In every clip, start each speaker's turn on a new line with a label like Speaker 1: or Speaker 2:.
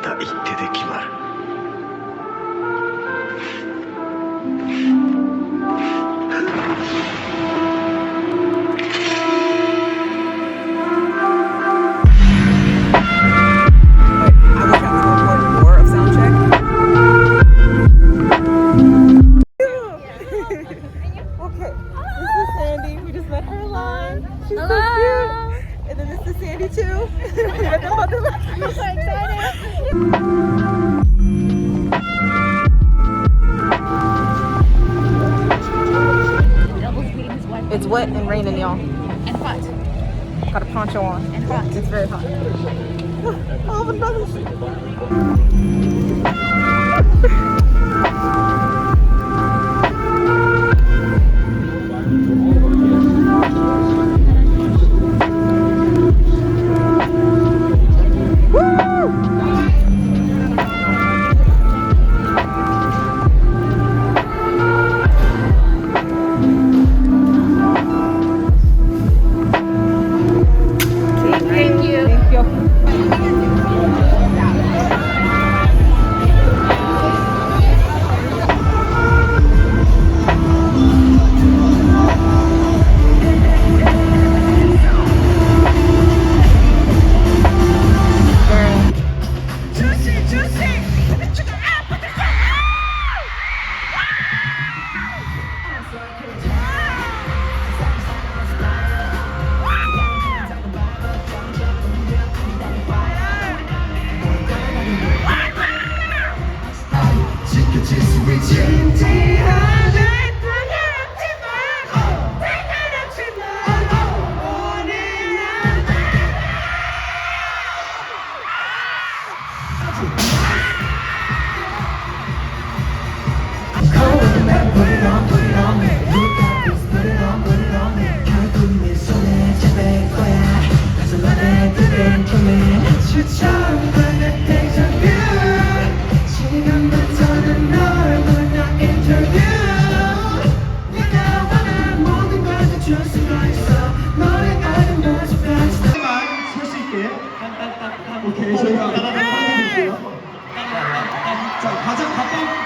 Speaker 1: だ一手で決まる
Speaker 2: It's wet and raining, y'all.
Speaker 3: And hot.
Speaker 2: Got a poncho on.
Speaker 3: And hot.
Speaker 2: It's very hot. Oh, my brothers.
Speaker 1: 오케이, 저희가 확인해볼게요. 자, 가장 가까운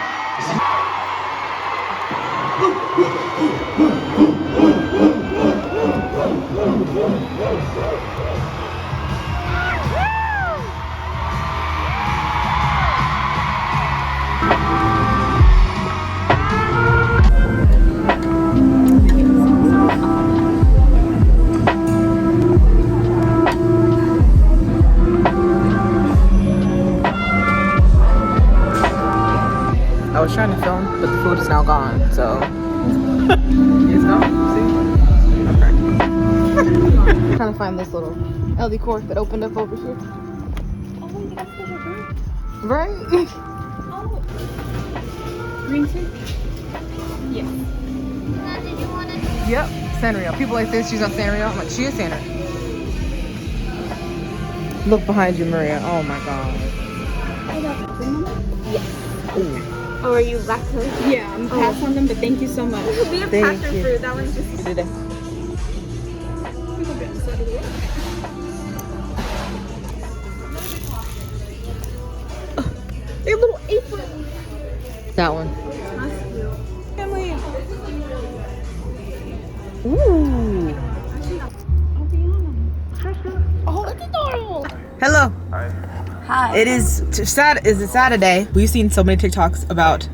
Speaker 2: I was trying to film, but the food is now gone, so it's gone. See? Okay. Trying to find this little decor that opened up over here.
Speaker 3: Oh, wait, that's the bird.
Speaker 2: Right?
Speaker 3: Oh. Green tea? Yes. Did you want to?
Speaker 2: Yep. Sanrio. People like this, she's on Sanrio. I'm like, she is Sanrio. Look behind you, Maria. Oh my god.
Speaker 3: Yes.
Speaker 2: Ooh.
Speaker 3: Oh, are you lactose? Yeah, I'm pass on them, but thank you so much. We have
Speaker 2: Thank
Speaker 3: passion
Speaker 2: you.
Speaker 3: fruit. That one's just.
Speaker 2: Do that.
Speaker 3: They're little aprons.
Speaker 2: That one.
Speaker 3: Family.
Speaker 2: Ooh.
Speaker 3: Oh, it's adorable.
Speaker 2: Hello.
Speaker 3: Hi.
Speaker 2: It is It's a Saturday. We've seen so many TikToks about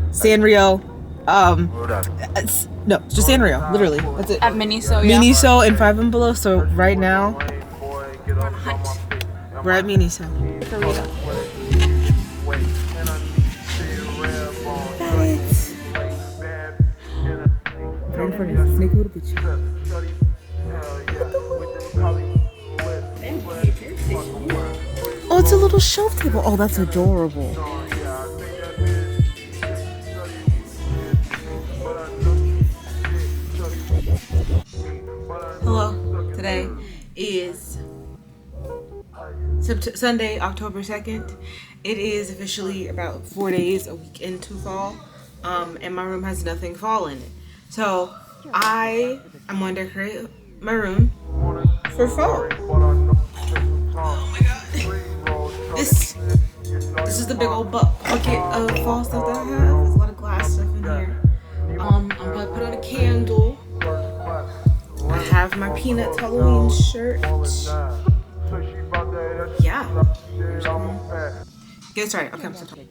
Speaker 2: Sanrio. No, it's just Sanrio. Literally, that's it.
Speaker 3: At Miniso, yeah.
Speaker 2: Miniso and 5 and Below. So right now
Speaker 3: We're on a hunt.
Speaker 2: we're at Miniso.
Speaker 3: For Rita.
Speaker 2: Ready for this sneaky little picture. Oh, it's a little shelf table. Oh, that's adorable. Hello. Today is Sunday, October 2nd. It is officially about 4 days, a week into fall, and my room has nothing fall in it. So I'm going to decorate my room for fall. Oh my god. is the big old bucket of fall stuff that I have. There's a lot of glass stuff in here. I'm gonna put on a candle. I have my Peanuts Halloween shirt. Yeah. Get started. Okay, I'm so tired.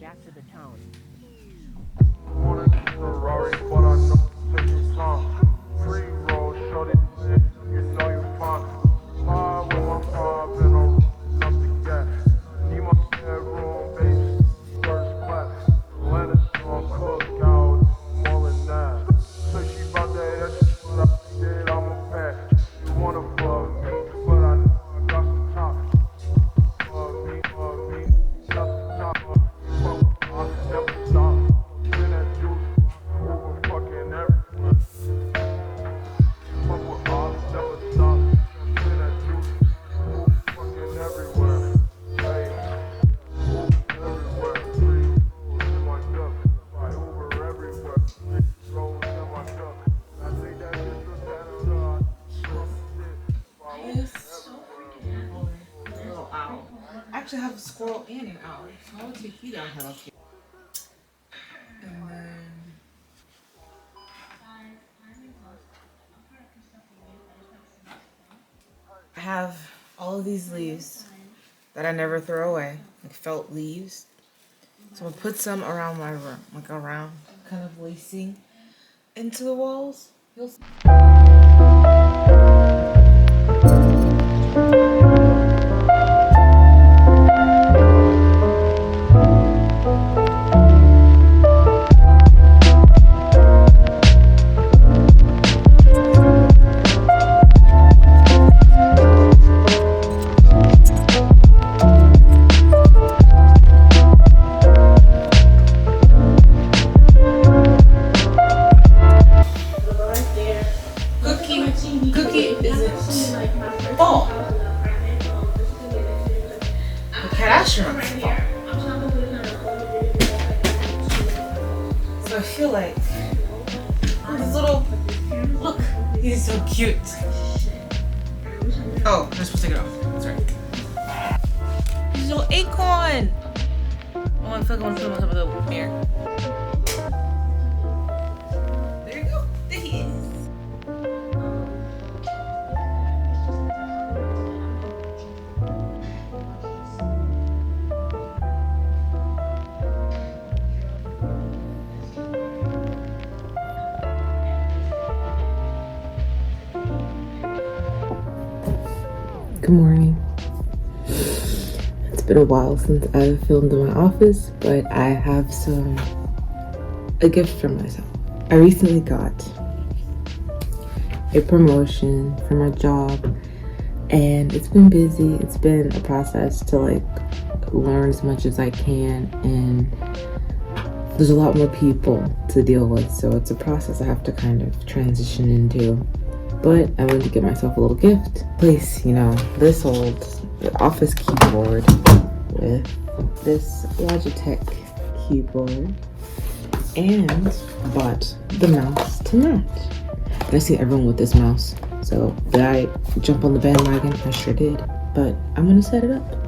Speaker 2: I actually have a squirrel and an owl, so I'll take you down here. And then I have all of these leaves that I never throw away, like felt leaves. So I'll put some around my room, like around, kind of lacing into the walls. You'll see. Fall. Okay, that's fall. So I feel like this little look. He's so cute. Oh, I'm supposed to take it off. That's right. He's a little acorn. Oh, I feel like I want to put him on top of the mirror. There you go. There he is. Good morning. It's been a while since I've filmed in my office, but I have a gift for myself. I recently got a promotion for my job, and it's been busy. It's been a process to like learn as much as I can, and there's a lot more people to deal with, so it's a process I have to kind of transition into. But I wanted to get myself a little gift. Place, you know, this old office keyboard with this Logitech keyboard, and bought the mouse to match. And I see everyone with this mouse, so did I jump on the bandwagon? I sure did. But I'm gonna set it up.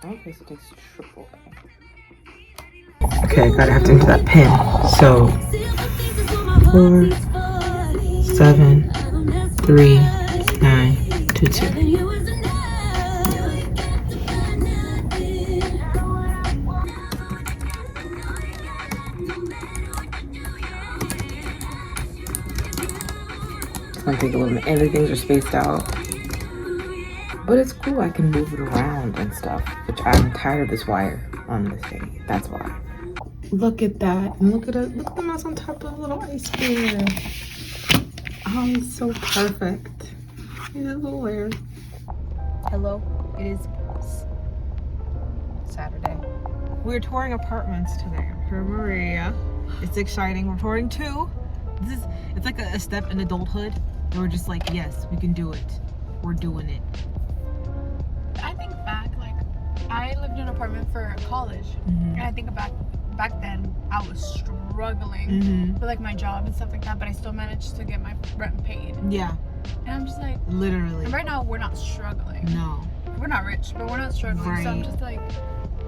Speaker 2: Okay, so it takes triple. Okay, gotta have to enter that pin. So 4 7 3 9 2 2. It's gonna take a little bit. Everything's are spaced out. But it's cool, I can move it around and stuff, which I'm tired of this wire on this thing. That's why. Look at that. And look at it. Look at the mouse on top of a little ice bear. Oh, he's so perfect. He's a little weird.
Speaker 3: Hello, it is Saturday.
Speaker 2: We're touring apartments today for Maria. It's exciting. We're touring 2. It's like a step in adulthood. And we're just like, yes, we can do it. We're doing it.
Speaker 3: I think back, like, I lived in an apartment for college. And I think back then, I was struggling with like my job and stuff like that, but I still managed to get my rent paid.
Speaker 2: Yeah.
Speaker 3: And I'm just like,
Speaker 2: literally.
Speaker 3: And right now, we're not struggling.
Speaker 2: No.
Speaker 3: We're not rich, but we're not struggling.
Speaker 2: Right.
Speaker 3: So I'm just like,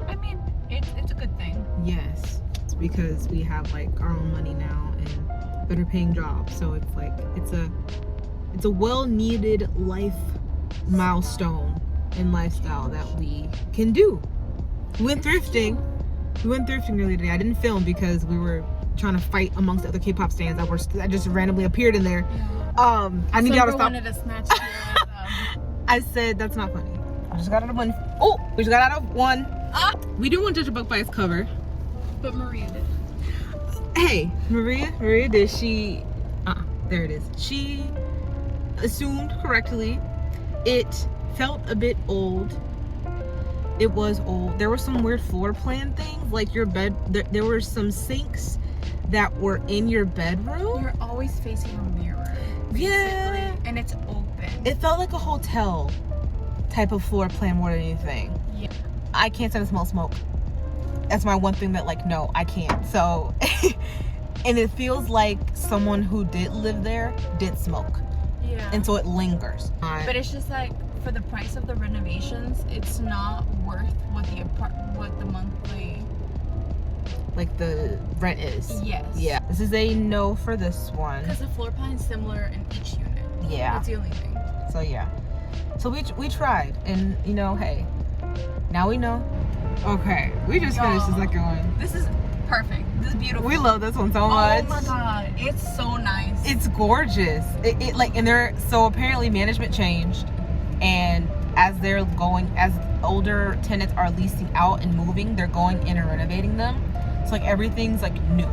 Speaker 3: I mean, it's a good thing.
Speaker 2: Yes. It's because we have like our own money now and better paying jobs. So it's like, it's a well-needed life milestone and lifestyle that we can do. We went thrifting earlier today. I didn't film because we were trying to fight amongst other K-pop stands that just randomly appeared in there. I need y'all to stop.
Speaker 3: Wanted to snatch
Speaker 2: I said that's not funny. I just got out of one. Oh, we just got out of one. We didn't want to judge a book by its cover.
Speaker 3: But Maria did.
Speaker 2: Hey, Maria did. She, there it is. She assumed correctly. It felt a bit old. It was old. There were some weird floor plan things, like your bed. There were some sinks that were in your bedroom.
Speaker 3: You're always facing a mirror.
Speaker 2: Yeah.
Speaker 3: And it's open.
Speaker 2: It felt like a hotel type of floor plan more than anything.
Speaker 3: Yeah.
Speaker 2: I can't stand the smell of smoke. That's my one thing that, like, no, I can't. So, and it feels like someone who did live there did smoke.
Speaker 3: Yeah.
Speaker 2: And so it lingers.
Speaker 3: But it's just like, for the price of the renovations, it's not worth what the monthly,
Speaker 2: like, the rent is.
Speaker 3: Yes.
Speaker 2: Yeah. This is a no for this one.
Speaker 3: Because the floor plan is similar in each unit.
Speaker 2: Yeah.
Speaker 3: That's the only thing.
Speaker 2: So yeah. So we tried, and you know, hey, now we know. Okay, we just finished the second one.
Speaker 3: This is perfect. This is beautiful.
Speaker 2: We love this one so much.
Speaker 3: Oh my god, it's so nice.
Speaker 2: It's gorgeous. It like, and so apparently management changed, and as older tenants are leasing out and moving, they're going in and renovating them. So like everything's like new,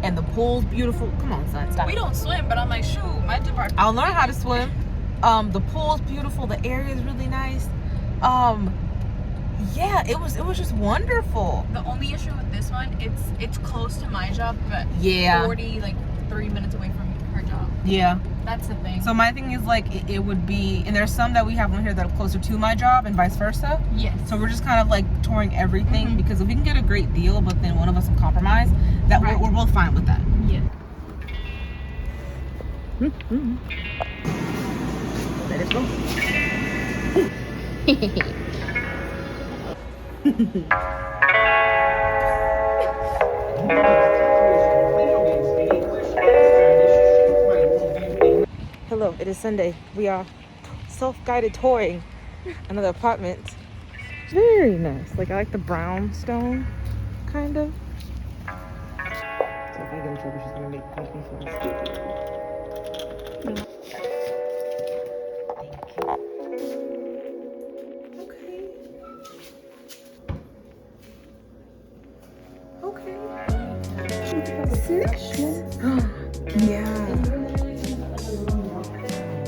Speaker 2: and the pool's beautiful. Come on, son, stop.
Speaker 3: We don't swim, but I'm like, shoot, my department.
Speaker 2: I'll learn how to swim. The pool's beautiful. The area is really nice. Yeah, it was just wonderful.
Speaker 3: The only issue with this one, it's close to my job, but
Speaker 2: yeah,
Speaker 3: 3 minutes away from her job.
Speaker 2: Yeah,
Speaker 3: that's the thing.
Speaker 2: So my thing is like it would be, and there's some that we have on here that are closer to my job and vice versa.
Speaker 3: Yes.
Speaker 2: So we're just kind of like touring everything because if we can get a great deal, but then one of us can compromise, that we're both fine with that.
Speaker 3: Yeah.
Speaker 2: Let it go. Hello, it is Sunday. We are self-guided touring another apartment. Very nice. Like, I like the brownstone, kind of. So if I get in trouble, she's gonna make me feel stupid. Thank you. Yeah.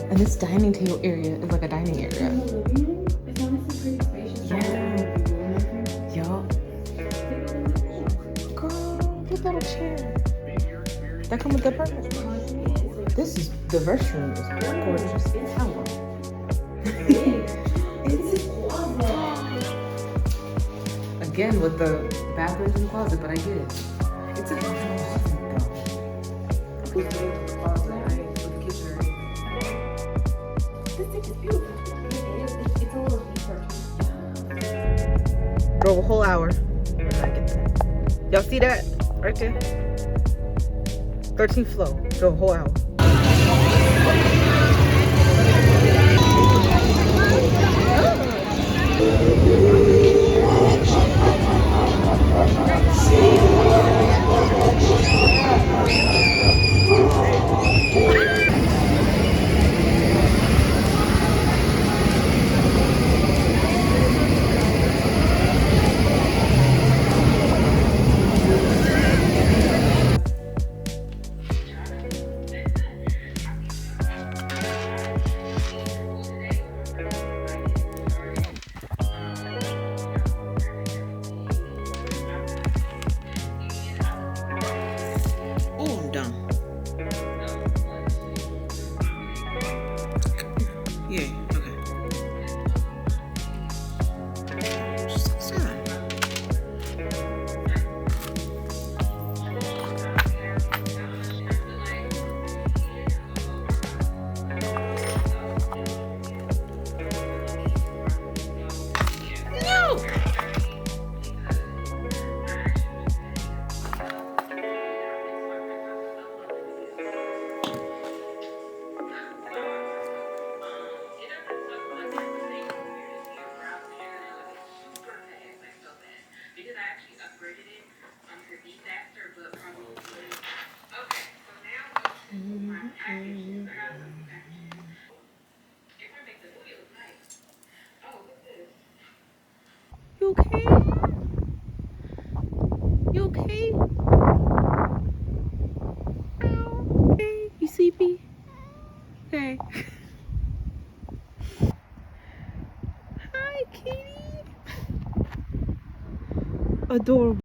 Speaker 2: And this dining table area is like a dining area. Yeah. Yo. Girl, look at a chair. That come with the apartment. The restroom is gorgeous. Again with the bathrooms and closet, but I get it. It's a closet though. We can go to the closet, right? With the kitchen or anything. This thing is beautiful. It's a little deeper. Drove a whole hour. Where did I get that? Y'all see that? Right there? 13th floor. Drove a whole hour. You okay? You okay? Okay. You sleepy? Okay. Hi, kitty. Adorable.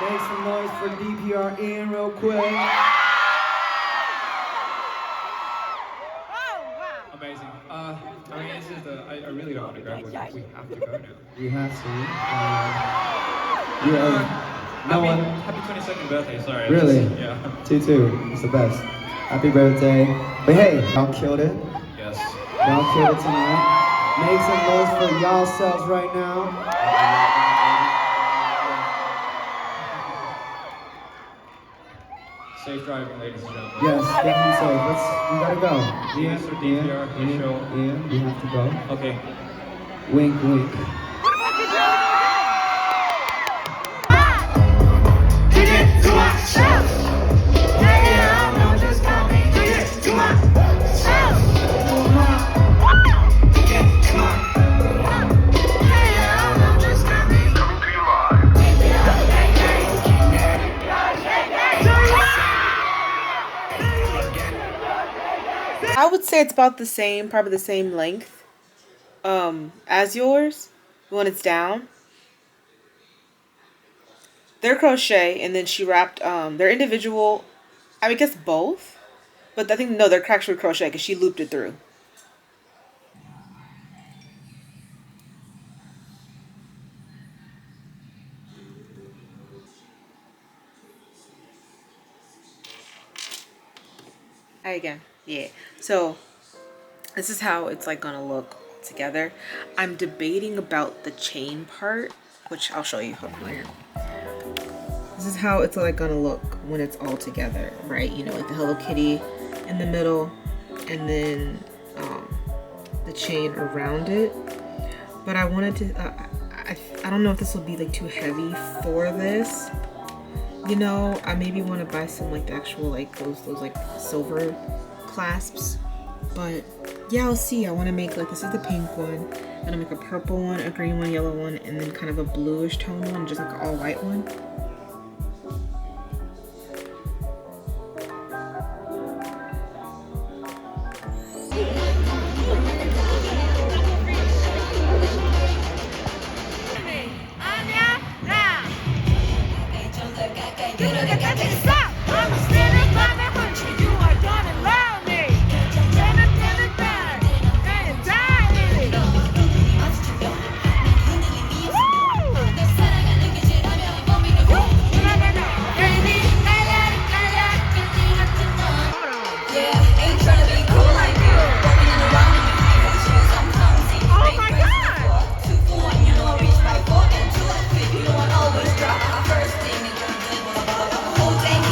Speaker 1: Make some noise for DPR in real quick.
Speaker 4: Amazing. I mean, it's just I really don't want to grab it. We have to go now.
Speaker 1: We have to. No one.
Speaker 4: Happy 22nd birthday, sorry.
Speaker 1: Really?
Speaker 4: Yeah.
Speaker 1: 2-2. It's the best. Happy birthday. But hey, y'all killed it.
Speaker 4: Yes.
Speaker 1: Y'all killed it tonight. Make some noise for y'all selves right now.
Speaker 4: Safe driving, ladies and gentlemen.
Speaker 1: Yes, definitely safe. We gotta go.
Speaker 4: Ian, for DPR,
Speaker 1: Ian, we have to go.
Speaker 4: Okay.
Speaker 1: Wink, wink.
Speaker 2: I would say it's about the same, probably the same length as yours when it's down. They're crochet, and then she wrapped they're individual, I guess both, but I think no, they're actually crochet because she looped it through. Hi again. Yeah, so this is how it's like gonna look together. I'm debating about the chain part, which I'll show you later. This is how it's like gonna look when it's all together, right? You know, like the Hello Kitty in the middle, and then the chain around it. But I wanted to, I don't know if this will be like too heavy for this. You know, I maybe want to buy some like the actual like those like silver clasps. But yeah, I'll see. I want to make like, this is the pink one, and I'll make a purple one, a green one, yellow one, and then kind of a bluish tone one, just like an all white one.
Speaker 5: Whole thing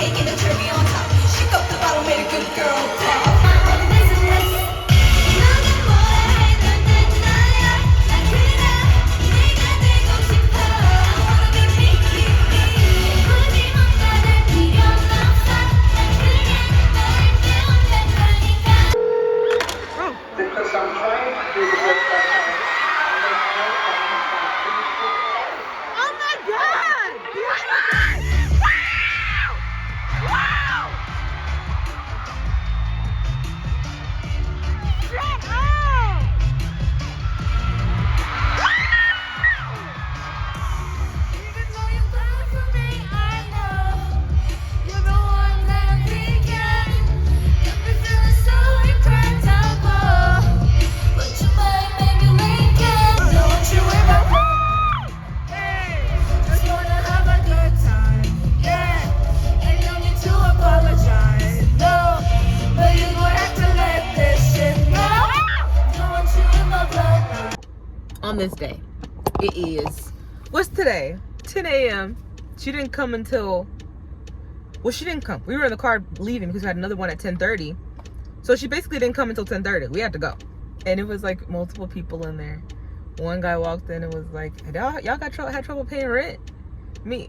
Speaker 2: this day. It is, what's today? 10 a.m. She didn't come until, well, she didn't come. We were in the car leaving because we had another one at 10:30. So she basically didn't come until 10:30. We had to go. And it was like multiple people in there. One guy walked in and was like, y'all had trouble paying rent? Me,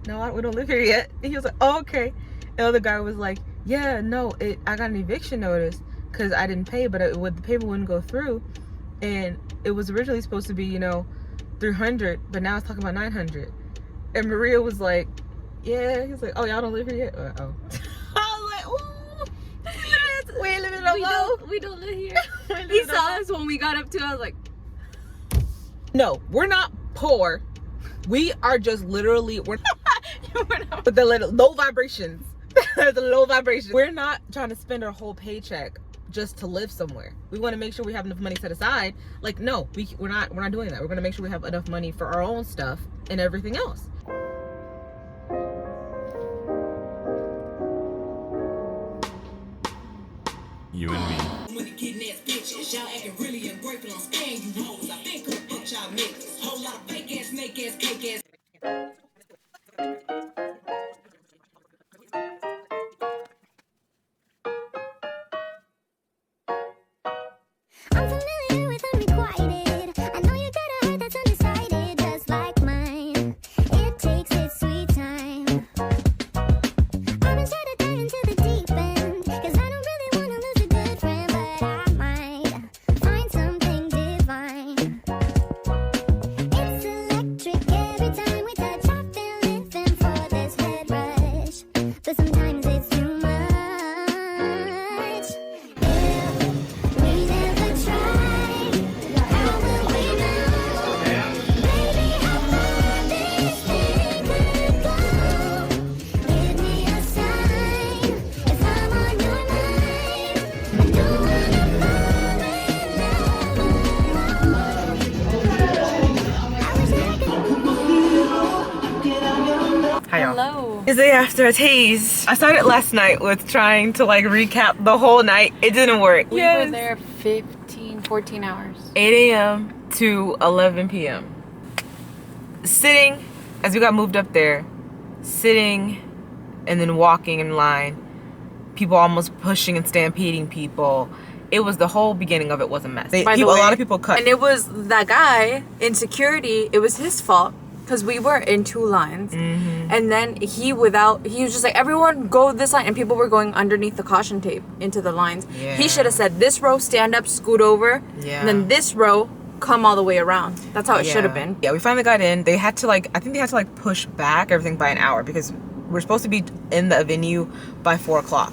Speaker 2: no, we don't live here yet. And he was like, oh, okay. And the other guy was like, yeah, no, I got an eviction notice because I didn't pay, but the payment wouldn't go through. And it was originally supposed to be, you know, 300, but now it's talking about 900. And Maria was like, yeah. He's like, oh, y'all don't live here yet? Oh. I was like, ooh. We ain't living no more.
Speaker 3: We don't live here. He saw us when we got up to. I was like,
Speaker 2: no, we're not poor. We are just literally, we're not, but the low vibrations. The low vibrations. We're not trying to spend our whole paycheck just to live somewhere. We want to make sure we have enough money set aside. Like, no, we're not doing that. We're going to make sure we have enough money for our own stuff and everything else.
Speaker 5: You and me.
Speaker 6: Y'all acting really ungrateful. I'm scaring you hoes. I think of fuck y'all niggas. Whole lot of fake ass, snake ass, cake ass.
Speaker 7: I'm familiar with unrequited. I know you got a heart that's undecided, just like mine. It takes its sweet time. I'm not sure to turn into the deep end, 'cause I don't really wanna lose a good friend, but I might find something divine. It's electric every time we touch. I feel living for this head rush, but sometimes it's too much. If we never try, how will we know? Baby, how far this thing could go? Give me a sign if I'm on your mind. I don't wanna fall in love alone. I wish I could.
Speaker 2: Hi, y'all.
Speaker 3: hello.
Speaker 2: It's the day after a tease. I started last night with trying to like recap the whole night. It didn't work.
Speaker 3: We were there 14 hours.
Speaker 2: 8 a.m. to 11 p.m. Sitting, as we got moved up there, sitting and then walking in line, people almost pushing and stampeding people. It was, the whole beginning of it was a mess.
Speaker 8: By the
Speaker 2: A
Speaker 8: way,
Speaker 2: lot of people cut.
Speaker 8: And it was that guy in security, it was his fault because we were in two lines. And then he was just like, everyone go this line, and people were going underneath the caution tape into the lines.
Speaker 2: Yeah.
Speaker 8: He should have said, this row stand up, scoot over,
Speaker 2: Yeah.
Speaker 8: and then this row come all the way around. That's how it should have been.
Speaker 2: Yeah, we finally got in. They had to like, I think they had to like push back everything by an hour because we're supposed to be in the venue by 4 o'clock.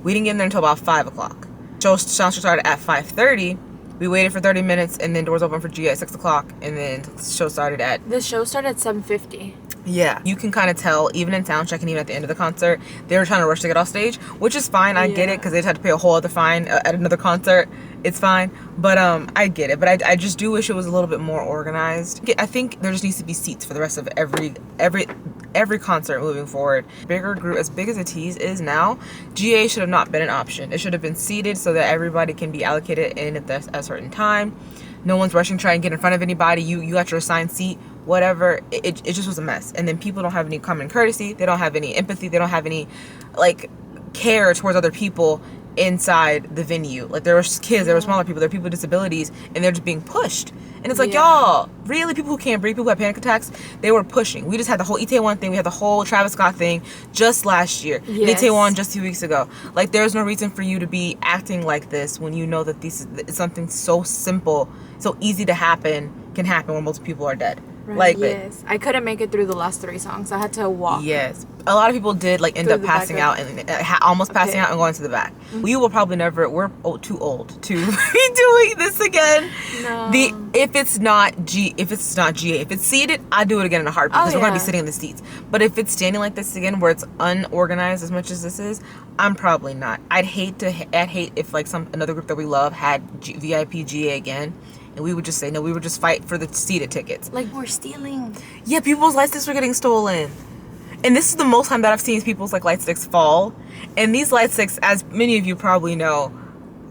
Speaker 2: We didn't get in there until about 5 o'clock. Sound started at 5:30. We waited for 30 minutes and then doors opened for G at 6 o'clock, and then the show started at,
Speaker 8: The show started at 7:50.
Speaker 2: yeah. You can kind of tell, even in sound check and even at the end of the concert, they were trying to rush to get off stage, which is fine. I get it, because they had to pay a whole other fine at another concert. It's fine, but I get it. But I just do wish it was a little bit more organized. I think there just needs to be seats for the rest of every concert moving forward. Bigger group, as big as the tease is now, GA should have not been an option. It should have been seated so that everybody can be allocated in at a certain time. No one's rushing to try and get in front of anybody. You got your assigned seat, whatever. It just was a mess. And then people don't have any common courtesy. They don't have any empathy. They don't have any like care towards other people inside the venue. Like, there were kids, there were smaller people, there were people with disabilities, and they're just being pushed. And it's like, y'all, really? People who can't breathe, people who have panic attacks, they were pushing. We just had the whole itaewon thing. We had the whole Travis Scott thing just last year.
Speaker 8: Yes.
Speaker 2: Itaewon just 2 weeks ago. Like, there's no reason for you to be acting like this when you know that this is something so simple, so easy to happen, can happen when multiple people are dead.
Speaker 8: Right.
Speaker 2: Like,
Speaker 8: Yes. I couldn't make it through the last 3 songs. I had to walk.
Speaker 2: yes, a lot of people did like end
Speaker 8: Through
Speaker 2: up
Speaker 8: the back
Speaker 2: passing
Speaker 8: of-
Speaker 2: out and almost passing out and going to the back. We will probably never, we're too old to be doing this again.
Speaker 8: No.
Speaker 2: If it's not GA, if it's seated, I do it again in a heartbeat, because we're gonna be sitting in the seats. But if it's standing like this again, where it's unorganized as much as this is, I'm probably not. I'd hate if like another group that we love had VIP GA again, and we would just say no. We would just fight for the seated tickets.
Speaker 8: Like, we're stealing.
Speaker 2: Yeah, people's light sticks were getting stolen. And this is the most time that I've seen people's like light sticks fall. And these light sticks, as many of you probably know,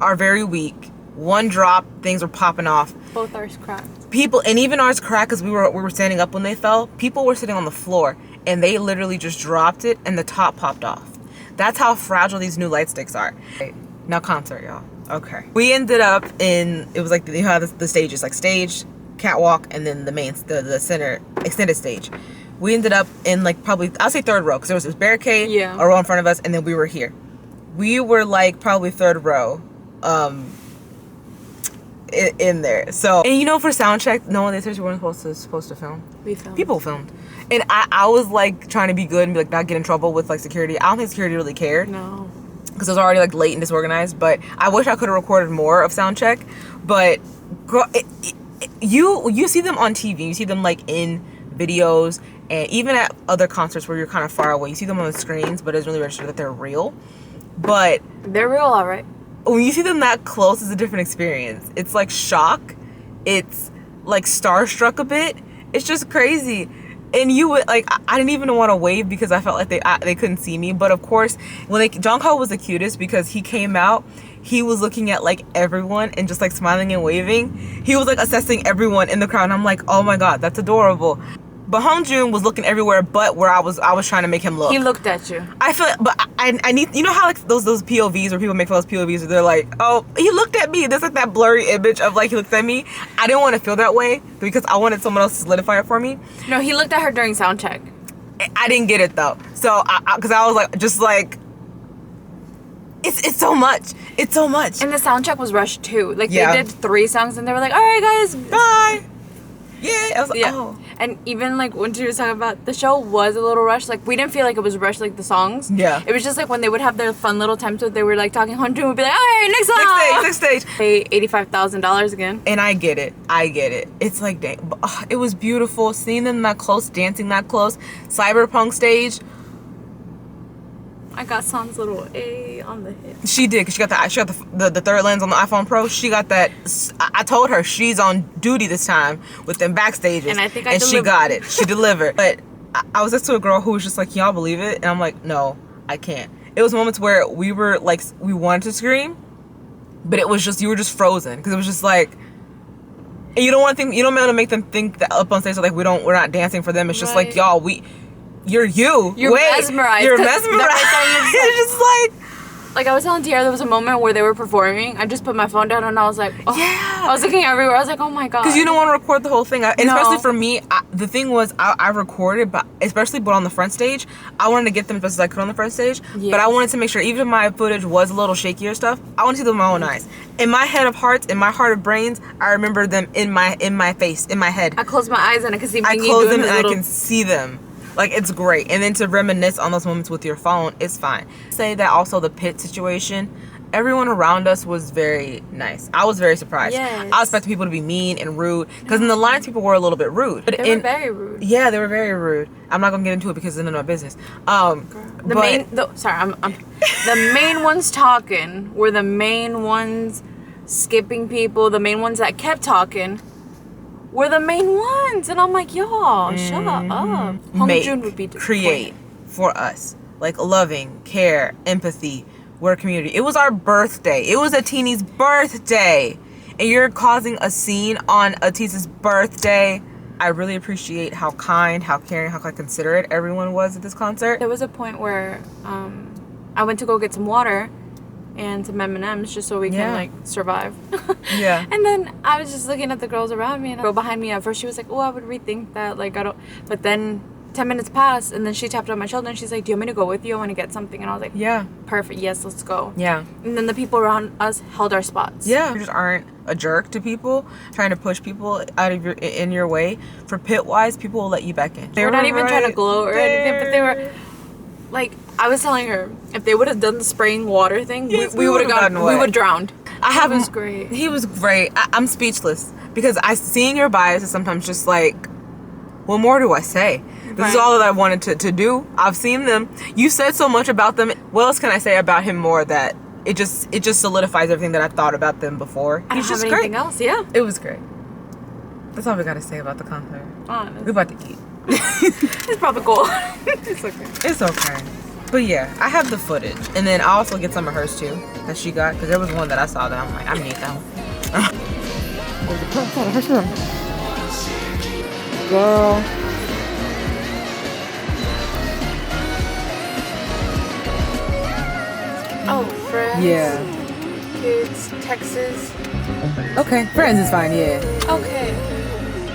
Speaker 2: are very weak. One drop, things were popping off.
Speaker 8: Both are scrapped.
Speaker 2: people, and even ours cracked because we were standing up when they fell. People were sitting on the floor, and they literally just dropped it, and the top popped off. That's how fragile these new light sticks are. Okay, now concert, y'all. Okay. We ended up in, it was like, you have the stages, like stage, catwalk, and then the center extended stage. We ended up in like probably, I'll say third row, because there was this barricade, a row in front of us, and then we were here. We were like probably third row in there. So, and you know, for sound check, no one, they said you weren't supposed to film.
Speaker 8: We filmed.
Speaker 2: People filmed. And I was like trying to be good and be like not get in trouble with like security. I don't think security really cared.
Speaker 8: No.
Speaker 2: Because it was already like late and disorganized. But I wish I could have recorded more of sound check. But girl, you see them on TV. You see them like in videos, and even at other concerts where you're kind of far away, you see them on the screens, but it's really registered that they're real. But
Speaker 8: they're real, all right.
Speaker 2: When you see them that close, it's a different experience. It's like shock. It's like starstruck a bit. It's just crazy. And you would like, I didn't even want to wave because I felt like they couldn't see me. But of course, when Jungkook was the cutest because he came out, he was looking at like everyone and just like smiling and waving. He was like assessing everyone in the crowd. And I'm like, oh my God, that's adorable. But Hongjoong was looking everywhere but where I was trying to make him look.
Speaker 8: He looked at you.
Speaker 2: I feel, but I need, you know how like those POVs where people make those POVs where they're like, oh, he looked at me. There's like that blurry image of like he looked at me. I didn't want to feel that way because I wanted someone else to solidify it for me.
Speaker 8: No, he looked at her during sound check.
Speaker 2: I didn't get it though. So because I was like, just like, it's so much. It's so much.
Speaker 8: And the sound check was rushed too. Like they did 3 songs and they were like, all right guys,
Speaker 2: bye. Yeah, I was like, oh.
Speaker 8: And even like when she was talking about the show was a little rushed. Like we didn't feel like it was rushed like the songs. Yeah. It was just like when they would have their fun little times where they were like talking, Hongjoong would be like, all right, next song.
Speaker 2: Next stage.
Speaker 8: Pay $85,000 again.
Speaker 2: And I get it. It's like, dang. It was beautiful. Seeing them that close, dancing that close. Cyberpunk stage.
Speaker 8: I got San's little A on the hip.
Speaker 2: She did, cause she got the third lens on the iPhone Pro. She got that. I told her she's on duty this time with them backstages, and I think she got it. She delivered. But I was next to a girl who was just like, "Y'all believe it?" And I'm like, "No, I can't." It was moments where we were like, we wanted to scream, but it was just you were just frozen because it was just like. And you don't want to make them think that up on stage like we're not dancing for them. It's just like y'all You're mesmerized. You're mesmerized. It's just
Speaker 8: like I was telling Tiara, there was a moment where they were performing. I just put my phone down and I was like, oh. Yeah. I was looking everywhere. I was like, oh my God.
Speaker 2: Because you don't want to record the whole thing. And especially for me, the thing was I recorded, but on the front stage, I wanted to get them as best as I could on the front stage. Yes. But I wanted to make sure, even if my footage was a little shakier stuff, I want to see them with my own eyes. In my head of hearts, in my heart of brains, I remember them in my face, in my head.
Speaker 8: I closed my eyes and I could see them.
Speaker 2: I close them and I can see them. Like, it's great. And then to reminisce on those moments with your phone, it's fine. Say that also the pit situation, everyone around us was very nice. I was very surprised. Yes. I expected people to be mean and rude. Because in the lines, people were a little bit rude.
Speaker 8: But they were very rude.
Speaker 2: Yeah, they were very rude. I'm not going to get into it because it's none of my business.
Speaker 8: The main ones talking were the main ones skipping people. The main ones that kept talking were the main ones, and I'm like, y'all, shut up. Hongjoong would be
Speaker 2: create for us, like loving, care, empathy. We're a community. It was our birthday. It was Atini's birthday, and you're causing a scene on Atis's birthday. I really appreciate how kind, how caring, how considerate everyone was at this concert.
Speaker 8: There was a point where I went to go get some water and some M&Ms just so we can like survive. Yeah. And then I was just looking at the girls around me, and the girl behind me at first she was like, oh, I would rethink that, like I don't, but then 10 minutes passed and then she tapped on my shoulder and she's like, do you want me to go with you? I want to get something. And I was like, yeah, perfect, yes, let's go. Yeah. And then the people around us held our spots. Yeah. You just aren't a jerk to people, trying to push people out of in your way. For pit wise, people will let you back in. They were not even trying to glow or anything, but they were like, I was telling her, if they would have done the spraying water thing, we would have drowned. He was great. He was great. I'm speechless because seeing your bias is sometimes just like, what more do I say? This is all that I wanted to do. I've seen them. You said so much about them. What else can I say about him more that it just solidifies everything that I thought about them before? I don't have anything else. Yeah.
Speaker 2: It was great. That's all we got to say about the concert. We're about to eat.
Speaker 8: It's probably cool. It's okay.
Speaker 2: It's okay. But yeah, I have the footage. And then I'll also get some of hers too that she got, because there was one that I saw that I'm like, I need that one. Girl.
Speaker 3: Oh, friends.
Speaker 2: Yeah.
Speaker 3: Kids, Texas.
Speaker 2: Okay. Friends is fine, yeah.
Speaker 3: Okay.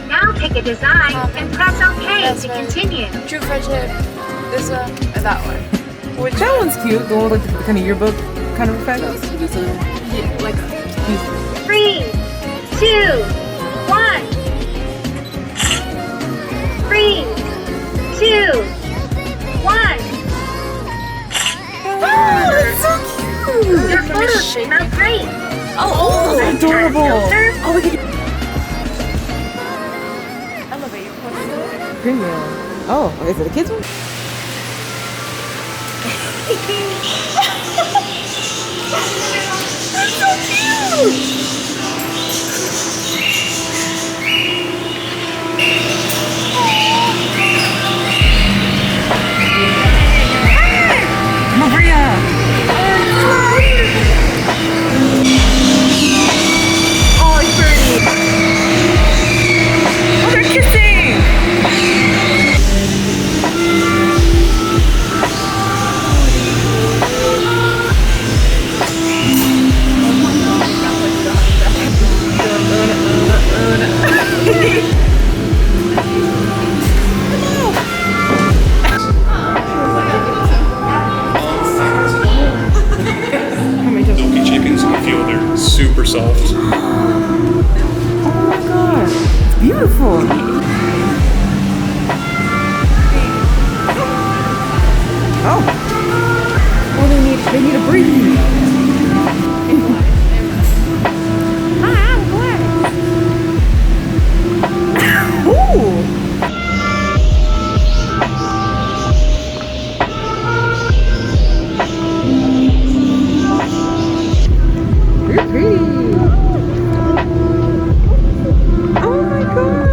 Speaker 5: Now pick a design and press OK
Speaker 3: That's
Speaker 5: to
Speaker 3: right.
Speaker 5: continue.
Speaker 3: True friendship. This one or that one? Which
Speaker 2: That one's cute. The one with like the kind of yearbook kind of effect.
Speaker 3: Yeah, like a
Speaker 5: 3, 2, 1. 3, 2, 1. Your photos came out great.
Speaker 2: Oh,
Speaker 5: Let's add a
Speaker 2: adorable.
Speaker 5: filter.
Speaker 2: Oh, we can
Speaker 3: elevate.
Speaker 2: premium. Oh, is it a kids one? Maria! Oh, it's pretty. Oh, they're kissing!
Speaker 9: Milky chickens in the field, they're super soft.
Speaker 2: Oh my god, it's beautiful. Oh, they need a breathe. Ooh. You're pretty. Oh my god.